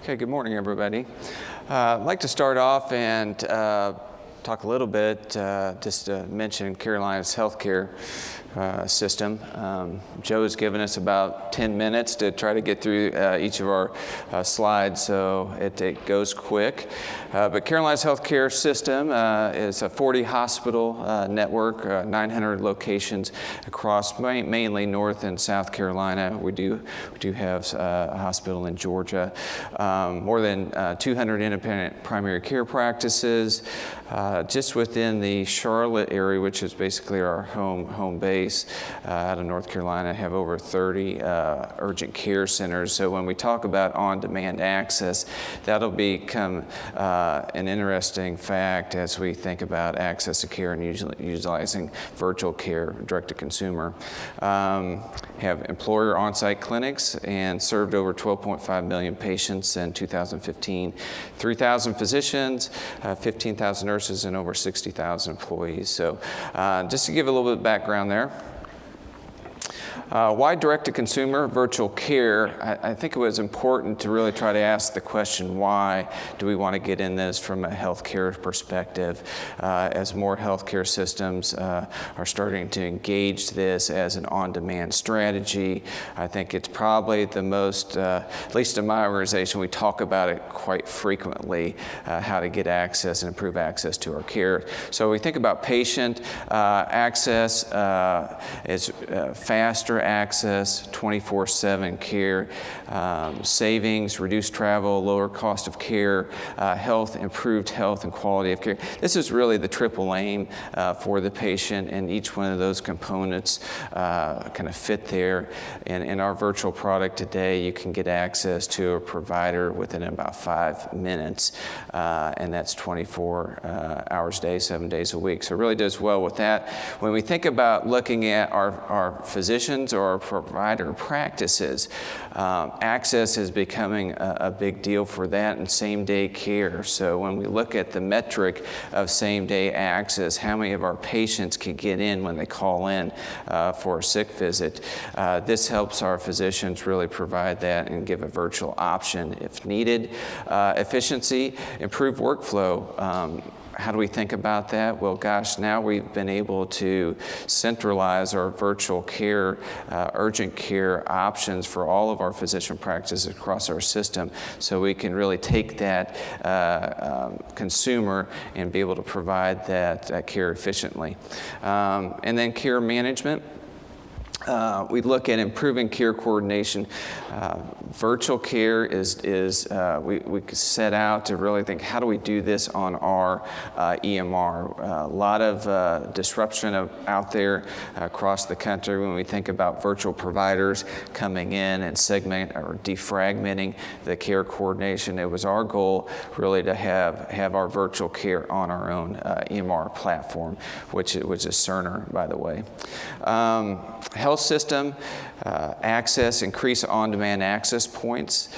Okay, good morning, everybody. I'd like to start off and talk a little bit, just to mention Carolina's healthcare system. Joe has given us about 10 minutes to try to get through each of our slides, so it goes quick. But Carolina's healthcare system is a 40 hospital network, 900 locations across mainly North and South Carolina. We do have a hospital in Georgia. More than 200 independent primary care practices. Just within the Charlotte area, which is basically our home base, out of North Carolina, have over 30 urgent care centers. So when we talk about on-demand access, that'll become an interesting fact as we think about access to care and utilizing virtual care, direct-to-consumer. Have employer on-site clinics and served over 12.5 million patients in 2015, 3,000 physicians, 15,000 nurses, and over 60,000 employees. So just to give a little bit of background there. Why direct-to-consumer virtual care? I think it was important to really try to ask the question, why do we want to get in this from a healthcare perspective? As more healthcare systems are starting to engage this as an on-demand strategy, I think it's probably the most, at least in my organization, we talk about it quite frequently, how to get access and improve access to our care. So we think about patient access is faster access, 24/7 care, savings, reduced travel, lower cost of care, improved health and quality of care. This is really the triple aim for the patient, and each one of those components kind of fit there. In our virtual product today, you can get access to a provider within about 5 minutes, and that's 24 hours a day, 7 days a week. So it really does well with that. When we think about looking at our physicians or our provider practices, access is becoming a big deal for that, and same-day care. So when we look at the metric of same-day access, how many of our patients can get in when they call in for a sick visit, this helps our physicians really provide that and give a virtual option if needed. Efficiency, improved workflow. How do we think about that? Well, gosh, now we've been able to centralize our virtual care, urgent care options for all of our physician practices across our system, so we can really take that consumer and be able to provide that care efficiently. And then care management. We look at improving care coordination. Virtual care we set out to really think, how do we do this on our EMR? A lot of disruption out there across the country when we think about virtual providers coming in and segment or defragmenting the care coordination. It was our goal really to have our virtual care on our own EMR platform, which is Cerner, by the way. Health system access, increase on-demand access points.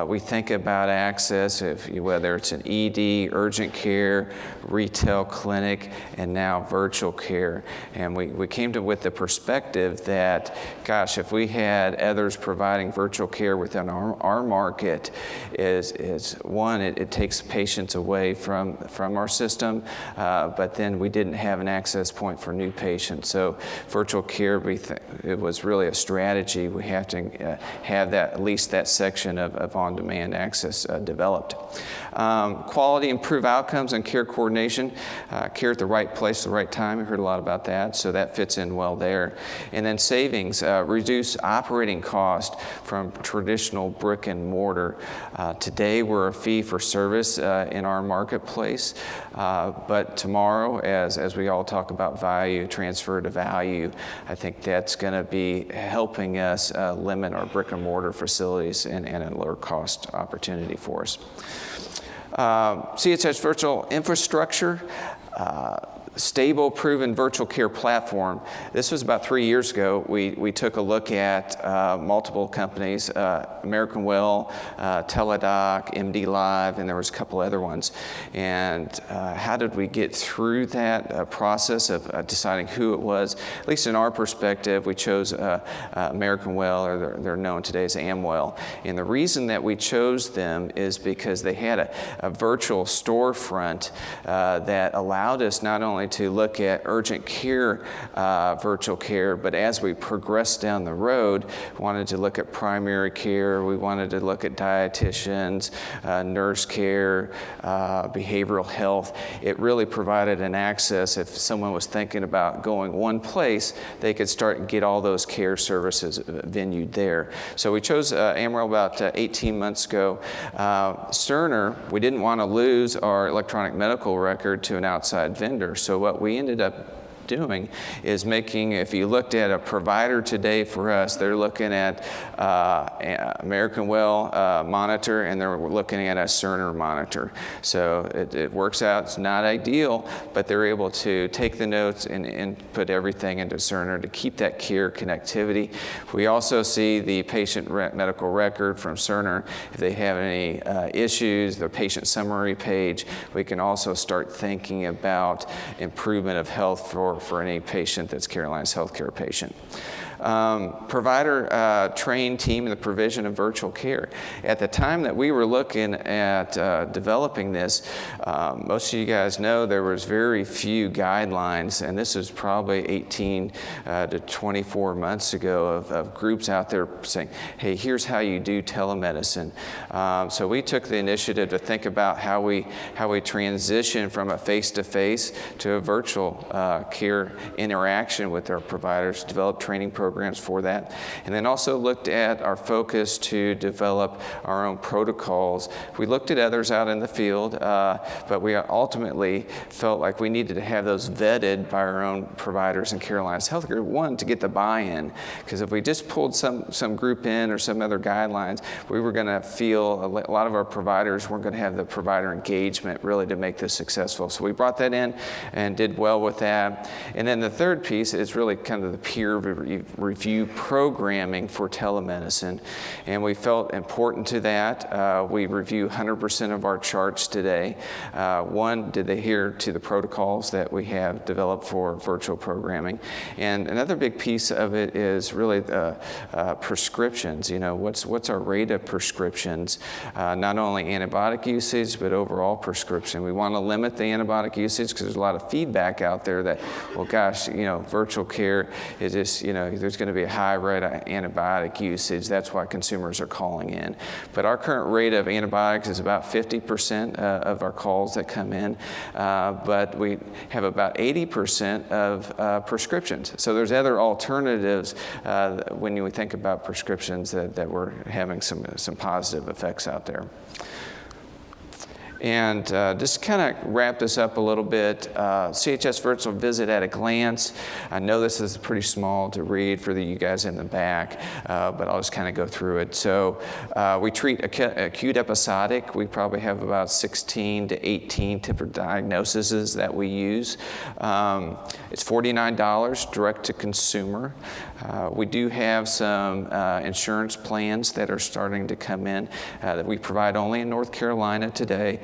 We think about access, whether it's an ED, urgent care, retail clinic, and now virtual care. And we came with the perspective that, gosh, if we had others providing virtual care within our market, it takes patients away from our system, but then we didn't have an access point for new patients. So virtual care, it was really a strategy. We have to have at least that section of on-demand access developed. Quality, improve outcomes and care coordination. Care at the right place, the right time. We heard a lot about that, so that fits in well there. And then savings, reduce operating cost from traditional brick and mortar. Today we're a fee for service in our marketplace, but tomorrow, as we all talk about value, transfer to value, I think that's going to be helping us limit our brick and mortar facilities and a lower cost opportunity for us. CHS Virtual Infrastructure. stable, proven virtual care platform. This was about 3 years ago. We took a look at multiple companies, American Well, Teladoc, MD Live, and there was a couple other ones. And how did we get through that process of deciding who it was? At least in our perspective, we chose American Well, or they're known today as Amwell. And the reason that we chose them is because they had a virtual storefront that allowed us not only to look at urgent care virtual care, but as we progressed down the road, wanted to look at primary care, we wanted to look at dietitians, nurse care, behavioral health. It really provided an access. If someone was thinking about going one place, they could start and get all those care services venued there. So we chose Amwell about 18 months ago. Cerner, we didn't want to lose our electronic medical record to an outside vendor. So what we ended up doing is making, if you looked at a provider today for us, they're looking at American Well monitor, and they're looking at a Cerner monitor. So it works out. It's not ideal, but they're able to take the notes and put everything into Cerner to keep that care connectivity. We also see the patient medical record from Cerner. If they have any issues, the patient summary page, we can also start thinking about improvement of health for any patient that's Carolina's healthcare patient. Provider trained team in the provision of virtual care. At the time that we were looking at developing this, most of you guys know there was very few guidelines, and this is probably 18 to 24 months ago of groups out there saying, hey, here's how you do telemedicine. So we took the initiative to think about how we transition from a face-to-face to a virtual care interaction with our providers, develop training programs for that, and then also looked at our focus to develop our own protocols. We looked at others out in the field, but we ultimately felt like we needed to have those vetted by our own providers in Carolina's healthcare. One, to get the buy-in, because if we just pulled some group in or some other guidelines, we were going to feel a lot of our providers weren't going to have the provider engagement really to make this successful. So we brought that in and did well with that. And then the third piece is really kind of the peer review programming for telemedicine, and we felt important to that. We review 100% of our charts today. One, did they adhere to the protocols that we have developed for virtual programming? And another big piece of it is really prescriptions. You know, what's our rate of prescriptions? Not only antibiotic usage, but overall prescription. We want to limit the antibiotic usage because there's a lot of feedback out there that, well, gosh, you know, virtual care is just, you know, there's going to be a high rate of antibiotic usage. That's why consumers are calling in. But our current rate of antibiotics is about 50% of our calls that come in, but we have about 80% of prescriptions. So there's other alternatives when you think about prescriptions that we're having some positive effects out there. And just kind of wrap this up a little bit, CHS Virtual Visit at a glance. I know this is pretty small to read for you guys in the back, but I'll just kind of go through it. So we treat acute episodic. We probably have about 16 to 18 different diagnoses that we use. It's $49 direct to consumer. We do have some insurance plans that are starting to come in that we provide only in North Carolina today.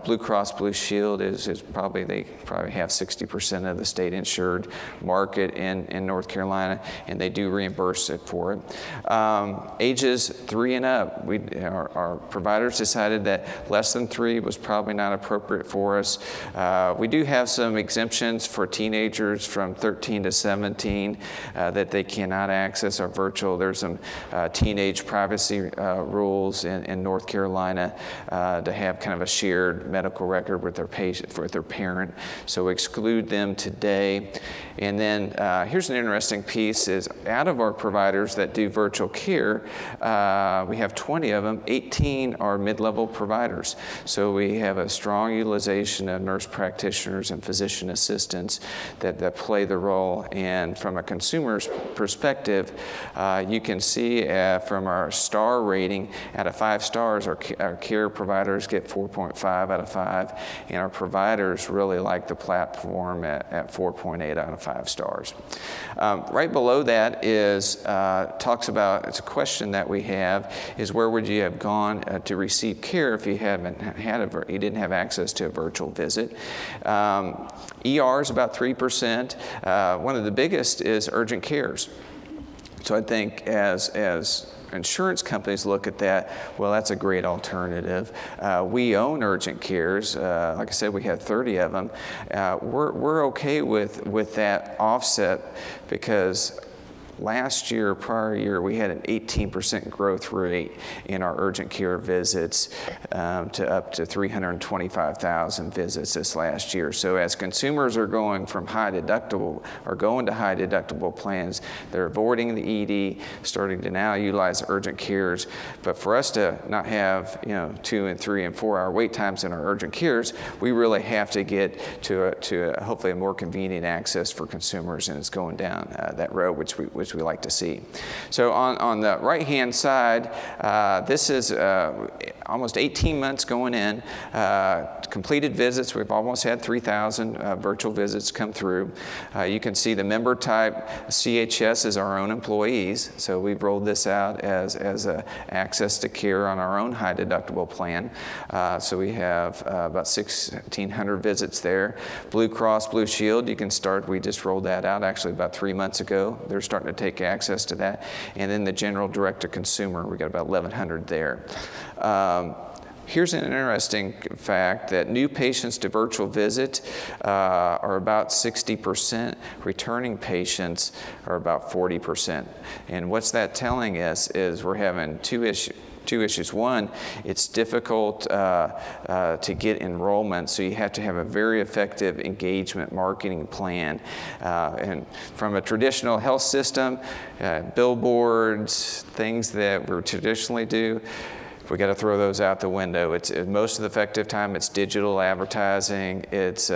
Blue Cross Blue Shield they probably have 60% of the state insured market in North Carolina, and they do reimburse it for it. Ages 3 and up, our providers decided that less than 3 was probably not appropriate for us. We do have some exemptions for teenagers from 13 to 17 that they cannot access our virtual. There's some teenage privacy rules in North Carolina to have kind of a shared medical record with their patient, with their parent. So we exclude them today. And then here's an interesting piece is out of our providers that do virtual care, we have 20 of them, 18 are mid-level providers. So we have a strong utilization of nurse practitioners and physician assistants that play the role. And from a consumer's perspective, you can see from our star rating, out of 5 stars, our care providers get 4.5 4.5 out of 5, and our providers really like the platform at 4.8 out of 5 stars. Right below that is talks about, it's a question that we have, is where would you have gone to receive care if you you didn't have access to a virtual visit? ER is about 3%. One of the biggest is urgent cares. So I think as insurance companies look at that, well, that's a great alternative. We own urgent cares. Like I said, we have 30 of them. We're okay with that offset because last year, prior year, we had an 18% growth rate in our urgent care visits to up to 325,000 visits this last year. So as consumers are going from high deductible or going to high deductible plans, they're avoiding the ED, starting to now utilize urgent cares. But for us to not have 2 and 3 and 4 hour wait times in our urgent cares, we really have to get to hopefully a more convenient access for consumers, and it's going down that road, which we like to see. So on the right-hand side, this is almost 18 months going in. Completed visits, we've almost had 3,000 virtual visits come through. You can see the member type. CHS is our own employees, so we've rolled this out as access to care on our own high deductible plan. So we have about 1,600 visits there. Blue Cross Blue Shield, you can start, we just rolled that out actually about 3 months ago. They're starting to take access to that. And then the general direct-to-consumer, we got about 1,100 there. Here's an interesting fact that new patients to virtual visit are about 60%. Returning patients are about 40%. And what's that telling us is we're having two issues. One, it's difficult to get enrollment, so you have to have a very effective engagement marketing plan. And from a traditional health system, billboards, things that we traditionally do, we got to throw those out the window. It's most of the effective time. It's digital advertising. It's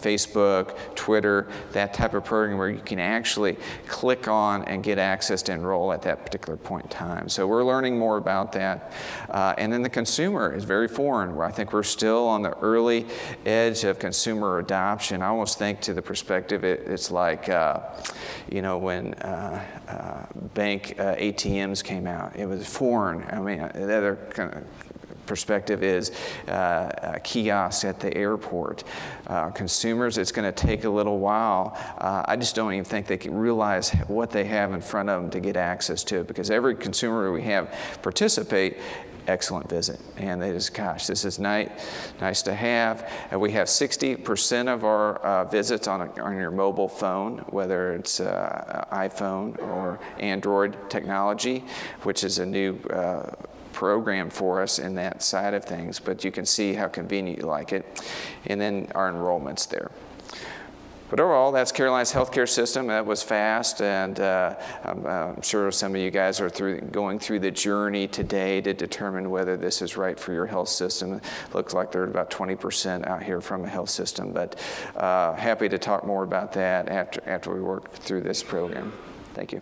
Facebook, Twitter, that type of program where you can actually click on and get access to enroll at that particular point in time. So we're learning more about that. And then the consumer is very foreign. I think we're still on the early edge of consumer adoption. I almost think to the perspective, it's like when bank ATMs came out. It was foreign. I mean, the other kind of perspective is kiosks at the airport. Consumers, it's going to take a little while. I just don't even think they can realize what they have in front of them to get access to it, because every consumer we have participate, excellent visit. And they just, gosh, this is nice to have. And we have 60% of our visits on your mobile phone, whether it's iPhone or Android technology, which is a new program for us in that side of things. But you can see how convenient you like it. And then our enrollments there. But overall, that's Carolina's healthcare system. That was fast, and I'm sure some of you guys are going through the journey today to determine whether this is right for your health system. It looks like there are about 20% out here from a health system, but happy to talk more about that after we work through this program. Thank you.